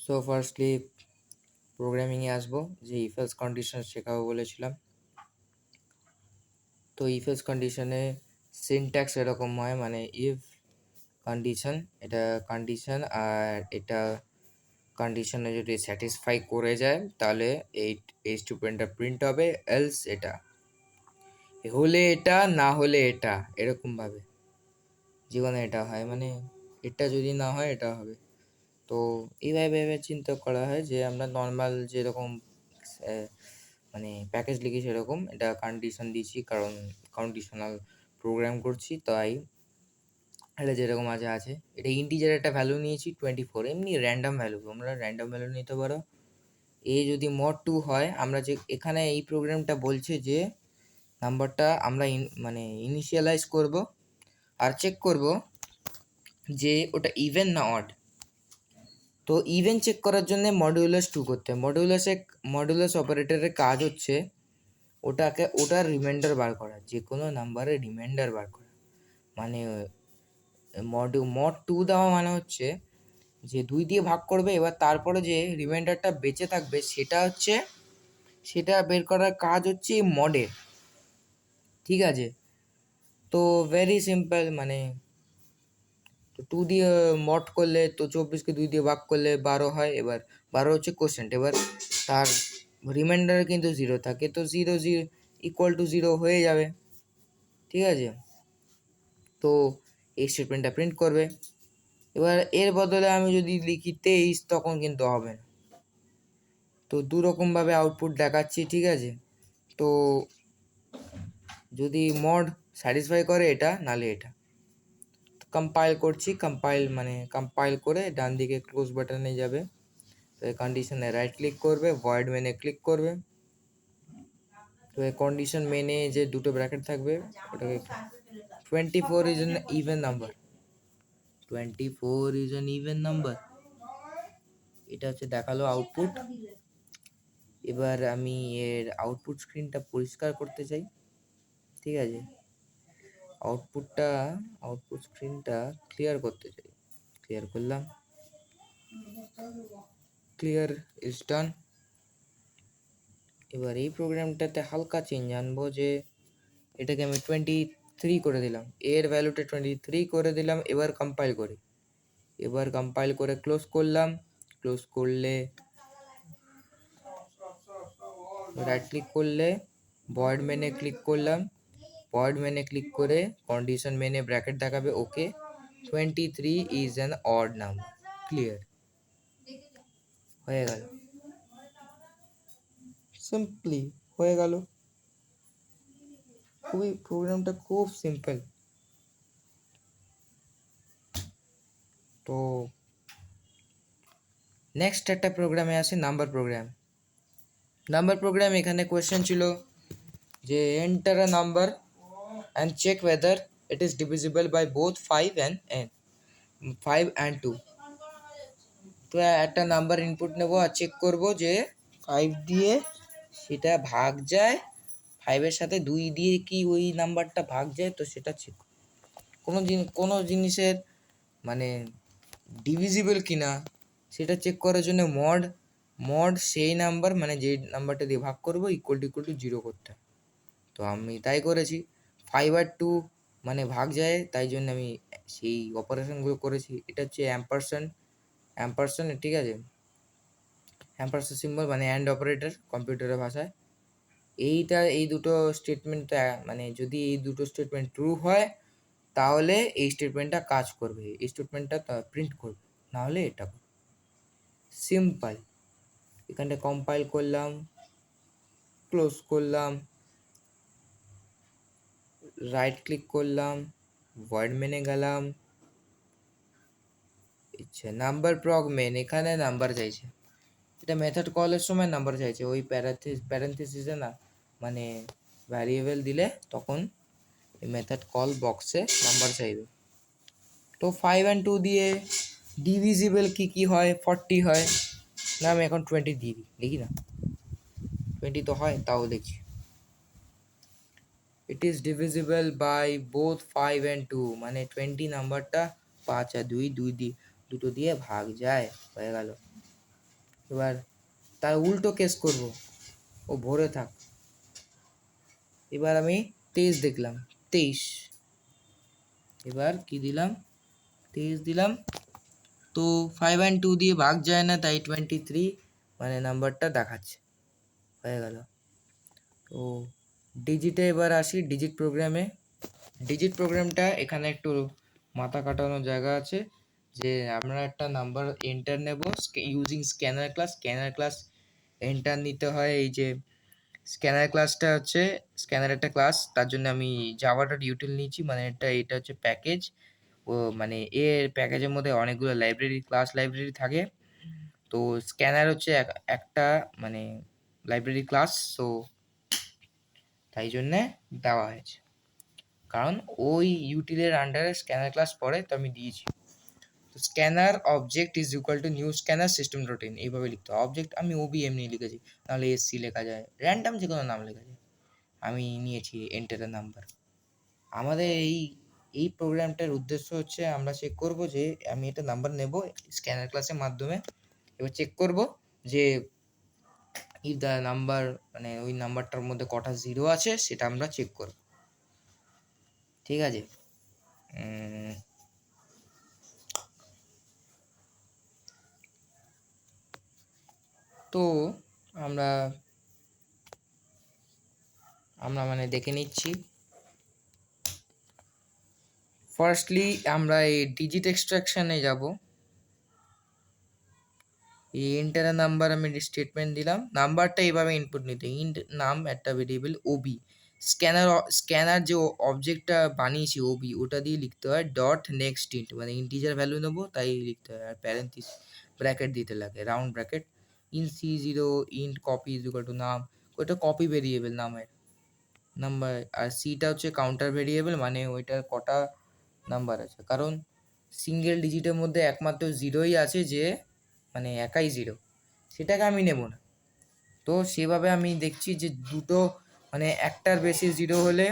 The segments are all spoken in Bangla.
সো ফার্স্টলি প্রোগ্রামিংয়ে আসবো, যে ইফ এলস কন্ডিশন শেখাবো বলেছিলাম। তো ইফ এলস কন্ডিশনে সিনট্যাক্স এরকম হয়, মানে ইফ কন্ডিশন, এটা কন্ডিশন, আর এটা কন্ডিশনে যদি স্যাটিসফাই করে যায় তাহলে এই স্টেটমেন্টটা প্রিন্ট হবে, এলস এটা হলে এটা, না হলে এটা, এরকমভাবে জীবনে এটা হয়, মানে এটা যদি না হয় এটা হবে। তো এইভাবে ভেবে চিন্তা করা হয় যে আমরা নর্মাল যেরকম মানে প্যাকেজ লিখি সেরকম এটা কন্ডিশন দিয়েছি, কারণ কন্ডিশনাল প্রোগ্রাম করছি, তাই এটা যেরকম আছে এটা ইন্টিজার একটা ভ্যালু নিয়েছি 24, এমনি র্যান্ডম ভ্যালু, তোমরা র্যান্ডম ভ্যালু নিতে পারো। এ যদি mod 2 হয়, আমরা যে এখানে এই প্রোগ্রামটা বলছে যে নাম্বারটা আমরা মানে ইনিশিয়ালাইজ করব আর চেক করব যে ওটা ইভেন না অড। তো ইভেন চেক করার জন্য মডুলাস 2 করতে হয়। মডুলাস অপারেটরের কাজ হচ্ছে ওটার রিমাইন্ডার বার করা, যে কোনো নাম্বারের রিমাইন্ডার বার করা। মানে মড 2 দেওয়া মানে হচ্ছে যে 2 দিয়ে ভাগ করবে, এবার তারপরে যে রিমাইন্ডারটা বেঁচে থাকবে সেটা বের করার কাজ হচ্ছে মডের। ঠিক আছে, তো ভেরি সিম্পল, মানে তো 2 দিয়ে মড করলে তো 24কে 2 দিয়ে ভাগ করলে 12 হয়। এবার 12 হচ্ছে কোশ্চেন্ট, এবার তার রিমাইন্ডারে কিন্তু 0 থাকে, তো 0 ইকুয়াল টু 0 হয়ে যাবে। ঠিক আছে, তো এই স্টেটমেন্টটা প্রিন্ট করবে। এবার এর বদলে আমি যদি লিখি 23, তখন কিন্তু হবে না। তো দুরকমভাবে আউটপুট দেখাচ্ছি। ঠিক আছে, তো যদি মড স্যাটিসফাই করে এটা, নালে এটা। কম্পাইল করছি, কম্পাইল করে ডান দিকে ক্লোজ বাটনে যাবে, তো এই কন্ডিশনে রাইট ক্লিক করবে, ভয়েড মেনে ক্লিক করবে। তো এই কন্ডিশন মেনে যে দুটো ব্র্যাকেট থাকবে ওটাকে 24 is an even number, 24 is an even number, এটা হচ্ছে দেখালো আউটপুট। এবার আমি এর আউটপুট স্ক্রিনটা পরিষ্কার করতে চাই। ঠিক আছে, আউটপুট স্ক্রিনটা ক্লিয়ার করতে চাই, ক্লিয়ার করলাম, ক্লিয়ার ইজ ডান। এবার এই প্রোগ্রামটাতে হালকা চেঞ্জ আনবো, যে এটাকে আমি 23 করে দিলাম, এর ভ্যালুটা 23 করে দিলাম। এবার কম্পাইল করে ক্লোজ করলাম। ক্লোজ করলে রাইট ক্লিক করলে ভয়েড মেনে ক্লিক করলাম, ভয়েড মেনে ক্লিক করে কন্ডিশন মেনে ব্র্যাকেট দেখাবে, ওকে 23 is an odd number, clear হয়ে গেল, সিম্পলি হয়ে গেল। প্রোগ্রামটা খুব সিম্পল। তো নেক্সট একটা প্রোগ্রামে আসে নাম্বার প্রোগ্রাম। এখানে কোয়েশ্চেন ছিল যে enter a number and check whether it is divisible by both 5 and 2। তো একটা নাম্বার ইনপুট নেব আর চেক করব যে 5 দিয়ে সেটা ভাগ যায়, 5-এর সাথে 2 দিয়ে কি ওই নাম্বারটা ভাগ যায়, তো সেটা চেক। কোনো জিনিসের মানে ডিভিজিবল কিনা সেটা চেক করার জন্য মড সেই নাম্বার, মানে যে নাম্বারটা দিয়ে ভাগ করবো ইকুয়াল টু 0 করতে হয়। তো আমি তাই করেছি, 5 আর 2 মানে ভাগ যায়, তাই জন্য আমি সেই অপারেশনগুলো করেছি। এটা হচ্ছে অ্যাম্পারসেন্ড, ঠিক আছে, অ্যাম্পারসেন্ড সিম্বল মানে অ্যান্ড অপারেটর কম্পিউটারের ভাষায়। এই দুটো স্টেটমেন্ট, মানে যদি এই দুটো স্টেটমেন্ট ট্রু হয় তাহলে এই স্টেটমেন্টটা কাজ করবে, এই স্টেটমেন্টটা প্রিন্ট করবে, নাহলে এটা করবে। সিম্পল। এখানটা কম্পাইল করলাম, ক্লোজ করলাম, রাইট ক্লিক করলাম, ভয়েড মেনে গেলাম, আচ্ছা নাম্বার প্রগ মেন, এখানে নাম্বার চাইছে, এটা মেথড কলের সময় নাম্বার চাইছে, ওই প্যারেন্থেসিসে না, মানে ভ্যারিয়েবল দিলে তখন এই মেথড কল বক্সে নাম্বার চাইবে। তো 5 and 2 দিয়ে ডিভিজিবল কি হয়, 40 হয় না, আমি এখন 20 দিয়ে লিখি না, 20 তো হয়, তাও দেখছি। It is divisible by both 5 and 2, মানে 20 নাম্বারটা 5 আর 2 দিয়ে দুটো দিয়ে ভাগ যায়, হয়ে গেল। এবার তার উল্টো কেস করব, ও ভরে থাক। এবার আমি 23 দেখলাম, 23। এবার কি দিলাম, 23 দিলাম। তো 5 and 2 দিয়ে ভাগ যায় না, তাই 23 মানে নাম্বারটা দেখাচ্ছে। হয়ে গেল। তো ডিজিটে এবার আসি, ডিজিট প্রোগ্রামে। ডিজিট প্রোগ্রামটা এখানে একটু মাথা কাটানোর জায়গা আছে, যে আমরা একটা নাম্বার এন্টার নেব using scanner class. Scanner class enter নিতে হয়, এই যে স্ক্যানার ক্লাসটা হচ্ছে স্ক্যানার একটা ক্লাস, তার জন্য আমি জাভাটা ইউটিল নিয়েছি, মানে এটা হচ্ছে প্যাকেজ। ও মানে এর প্যাকেজের মধ্যে অনেকগুলো লাইব্রেরি, ক্লাস লাইব্রেরি থাকে। তো স্ক্যানার হচ্ছে একটা মানে লাইব্রেরি ক্লাস, তো তাই জন্যে দেওয়া হয়েছে, কারণ ওই ইউটিলের আন্ডারে স্ক্যানার ক্লাস পড়ে, তো আমি দিয়েছি। তো scanner object is equal to new scanner system dot in, এইভাবে লিখতে হয়। অবজেক্ট আমি ওবি এমনি লিখেছি, নাহলে এসসি লেখা যায়, র্যান্ডাম যে কোনো নাম লেখা যায়। আমি নিয়েছি এন্টারের নাম্বার। আমাদের এই প্রোগ্রামটার উদ্দেশ্য হচ্ছে আমরা চেক করব যে আমি একটা নাম্বার নেব স্ক্যানার ক্লাসের মাধ্যমে। এবার চেক করব যে ইফ দ্য নাম্বার মানে ওই নাম্বারটার মধ্যে কটা জিরো আছে সেটা আমরা চেক করব। ঠিক আছে। তো আমরা আমরা মানে দেখে নিচ্ছি। ফার্স্টলি আমরা এই ডিজিট এক্সট্রাকশনে যাব। এই এন্টার নাম্বার আমি স্টেটমেন্ট দিলাম, নাম্বারটা এইভাবে ইনপুট নিতে, ইন্ট নাম একটা ভেরিয়েবল ওবি, স্ক্যানার যে অবজেক্টটা বানিয়েছি ওবি, ওটা দিয়ে লিখতে হয় ডট নেক্সট ইন্ট, মানে ইন্টিজার ভ্যালু নেবো তাই লিখতে হয়, আর প্যারেন্থিস ব্র্যাকেট দিতে লাগে, round bracket. In C0 int copy is equal to নাম, ওইটা কপি ভেরিয়েবল নামের নাম্বার, আর সিটা হচ্ছে কাউন্টার ভেরিয়েবল, মানে ওইটার কটা নাম্বার আছে, কারণ সিঙ্গেল ডিজিটের মধ্যে একমাত্র জিরোই আছে, যে মানে একাই জিরো, সেটাকে আমি নেব না। তো সেভাবে আমি দেখছি যে দুটো মানে একটার বেশি জিরো হলে,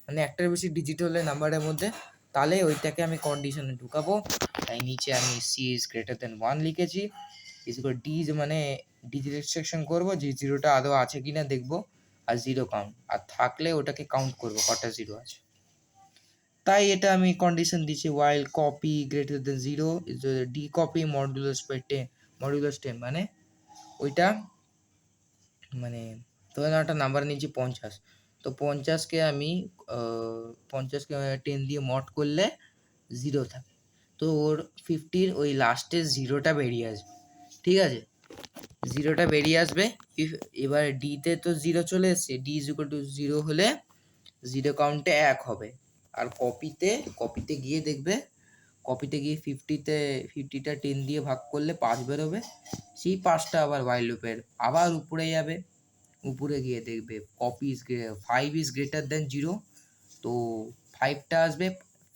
মানে একটার বেশি ডিজিট হলে নাম্বারের মধ্যে, তাহলে ওইটাকে আমি কন্ডিশনে ঢুকাবো। তাই নিচে আমি সি ইজ গ্রেটার দেন 1 লিখেছি, ইজ ইকুয়াল ডি, মানে ডিজিট এক্সট্রাকশন করবো, যে জিরোটা আদৌ আছে কিনা দেখবো, আর জিরো কাউন্ট, আর থাকলে ওটাকে কাউন্ট করবো কটা জিরো আছে। তাই এটা আমি কন্ডিশন দিচ্ছি, while copy greater than zero is d copy modulus by 10, modulus 10 মানে ওইটা মানে ধরে নাও একটা নাম্বার নিয়েছি 50, তো 50কে আমি 50কে 10 দিয়ে মড করলে জিরো থাকে, তো ওর 50-র ওই লাস্টের জিরোটা বেরিয়ে আসবে। ঠিক আছে, জিরোটা বেরিয়ে আসবে। এবার ডিতে তো জিরো চলে এসছে, D is equal to zero হলে জিরো কাউন্টে 1 হবে। আর কপিতে গিয়ে দেখবে, কপিতে গিয়ে 50টা 10 দিয়ে ভাগ করলে 5 বেরোবে, সেই 5টা আবার while লুপের আবার উপরে যাবে, উপরে গিয়ে দেখবে কপি 5 ইজ গ্রেটার দেন 0, তো 5টা আসবে,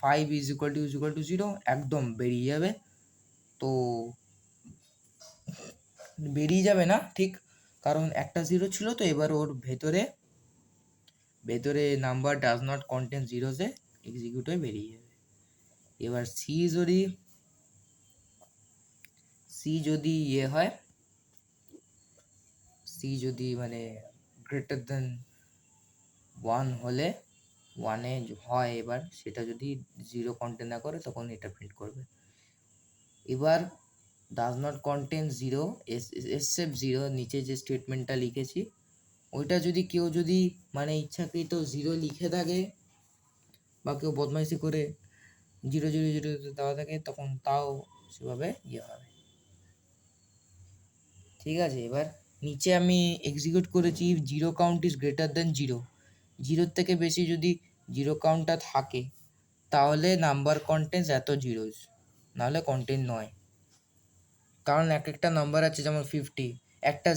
5 ইজ ইকুয়াল টু 0, একদম বেরিয়ে যাবে। তো বেরিয়ে যাবে না ঠিক, কারণ একটা জিরো ছিল, তো এবার ওর ভেতরে নাম্বার ডাজ নট কন্টেন জিরোসে এক্সিকিউট হয়ে বেরিয়ে যাবে। এবার সি যদি হয়, সি যদি মানে গ্রেটার দেন 1 হলে 1-এ হয়, এবার সেটা যদি জিরো কন্টেন না করে তখন এটা প্রিন্ট করবে। এবার does not contain zero except zero, নিচে যে স্টেটমেন্টটা লিখেছি ওইটা যদি কেউ মানে ইচ্ছাকৃত জিরো লিখে থাকে, বা কেউ বদমাইশি করে 0 0 0 দেওয়া থাকে, তখন তাও সেভাবে হবে। ঠিক আছে, এবার নিচে আমি এক্সিকিউট করেছি zero count is greater than 0, জিরোর থেকে বেশি যদি জিরো কাউন্টটা থাকে তাহলে নাম্বার কন্টেন্স এত জিরোস, নাহলে কন্টেন্ট নয়। কারণ একটা নাম্বার আছে যেমন 50, একটা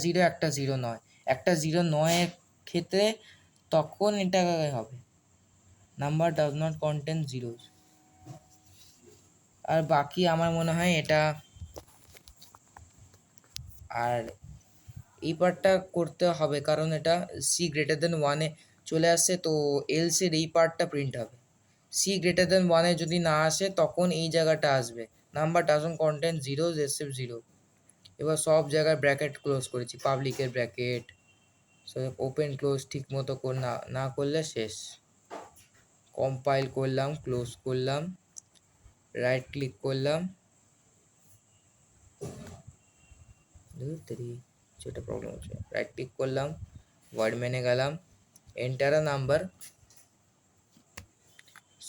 জিরো নয়, একটা জিরো নয়ের ক্ষেত্রে তখন এটা হবে number does not contain zeros. আর বাকি আমার মনে হয় এটা, আর এই পার্টটা করতে হবে কারণ এটা সি গ্রেটার দেন 1-এ চলে আসছে, তো এলসের এই পার্টটা প্রিন্ট হবে। সি গ্রেটার দেন 1-এ যদি না আসে তখন এই জায়গাটা আসবে, number doesn't contain zeros except zero, এবার সব জায়গায় ব্র্যাকেট ক্লোজ করেছি, পাবলিকের ব্র্যাকেট, ওপেন ক্লোজ ঠিক মতো না না করলে শেষ। কম্পাইল করলাম, ক্লোজ করলাম, রাইট ক্লিক করলাম, যেটা প্রবলেম হচ্ছে, রাইট ক্লিক করলাম, ওয়ার্ড মেনে গেলাম, এন্টার আ নাম্বার।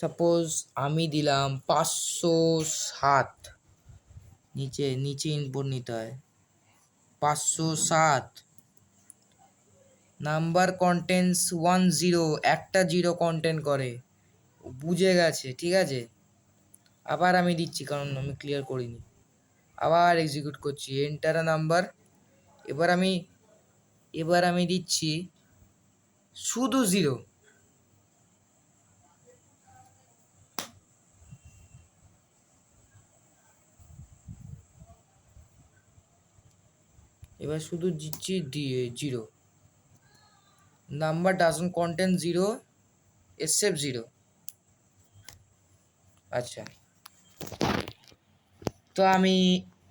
সাপোজ আমি দিলাম 507, নিচে নিচে ইনপুট নিতে হয়, 507, নাম্বার কন্টেন্টস 10, একটা জিরো কন্টেন্ট করে, বুঝে গেছে, ঠিক আছে। আবার আমি দিচ্ছি কারণ আমি ক্লিয়ার করিনি, আবার এক্সিকিউট করছি, এন্টার আ নাম্বার। এবার আমি দিচ্ছি শুধু 0, এবার শুধু দিচ্ছি 0, নাম্বার ডাজন্ট কন্টেন 0 except 0। আচ্ছা, তো আমি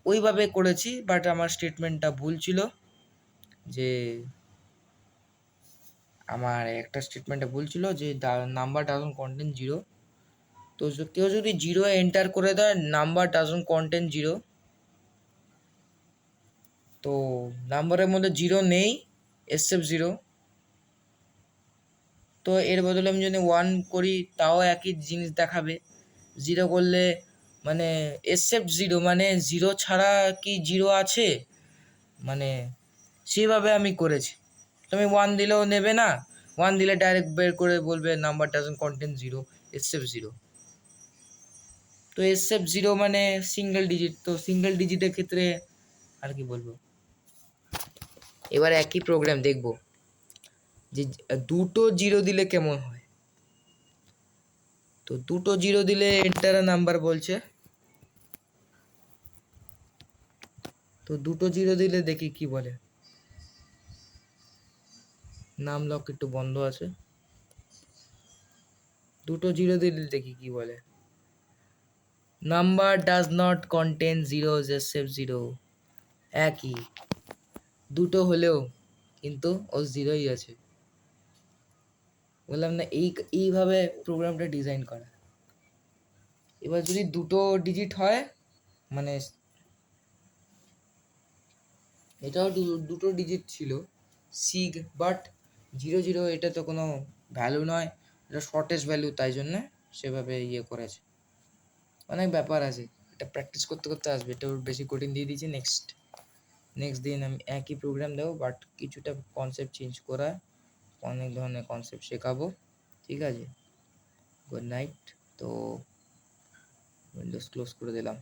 ওইভাবে করেছি, বাট আমার স্টেটমেন্টটা ভুল ছিল, যে আমার একটা স্টেটমেন্টে ভুল ছিল যে নাম্বার ডাজন্ট কন্টেন 0। তো কেউ যদি 0 এন্টার করে দেয়, নাম্বার ডাজন্ট কন্টেন 0, তো নাম্বারের মধ্যে 0 নেই except 0। তো এর বদলে আমি যদি 1 করি তাও একই জিনিস দেখাবে। 0 করলে মানে except 0 মানে 0 ছাড়া কি 0 আছে, মানে সেইভাবে আমি করেছি। তুমি 1 দিলেও নেবে না, 1 দিলে ডাইরেক্ট বের করে বলবে নাম্বার ডাজন্ট কন্টেন 0 except 0। তো except 0 মানে সিঙ্গেল ডিজিট, তো সিঙ্গেল ডিজিটের ক্ষেত্রে আর কি বলবো। এবার একই প্রোগ্রাম দেখব যে দুটো 0 দিলে কেমন হয়। তো দুটো 0 দিলে এন্টার নাম্বার বলছে, তো দুটো 0 দিলে দেখি কি বলে। নাম লক একটু বন্ধ আছে, দুটো 0 দিলে দেখি কি বলে। Number does not contain 0 except 0, একই, দুটো হলেও কিন্তু ও 0ই আছে। বললাম না এইভাবে প্রোগ্রামটা ডিজাইন করা। এবার যদি দুটো ডিজিট হয়, মানে এটাও দুটো ডিজিট ছিল সিগ, বাট 0, 0 এটা তো কোনো ভ্যালু নয়, এটা শর্টেস্ট ভ্যালু, তাই জন্যে সেভাবে ইয়ে করেছে। অনেক ব্যাপার আছে, এটা প্র্যাকটিস করতে করতে আসবে, এটা ওর বেশি কঠিন দিয়ে দিয়েছি। নেক্সট দিন আমি একই প্রোগ্রাম দেবো, বাট কিছুটা কনসেপ্ট চেঞ্জ করা, অনেক ধরনের কনসেপ্ট শেখাবো, ঠিক আছে। Good night. তো উইন্ডোজ ক্লোজ করে দিলাম।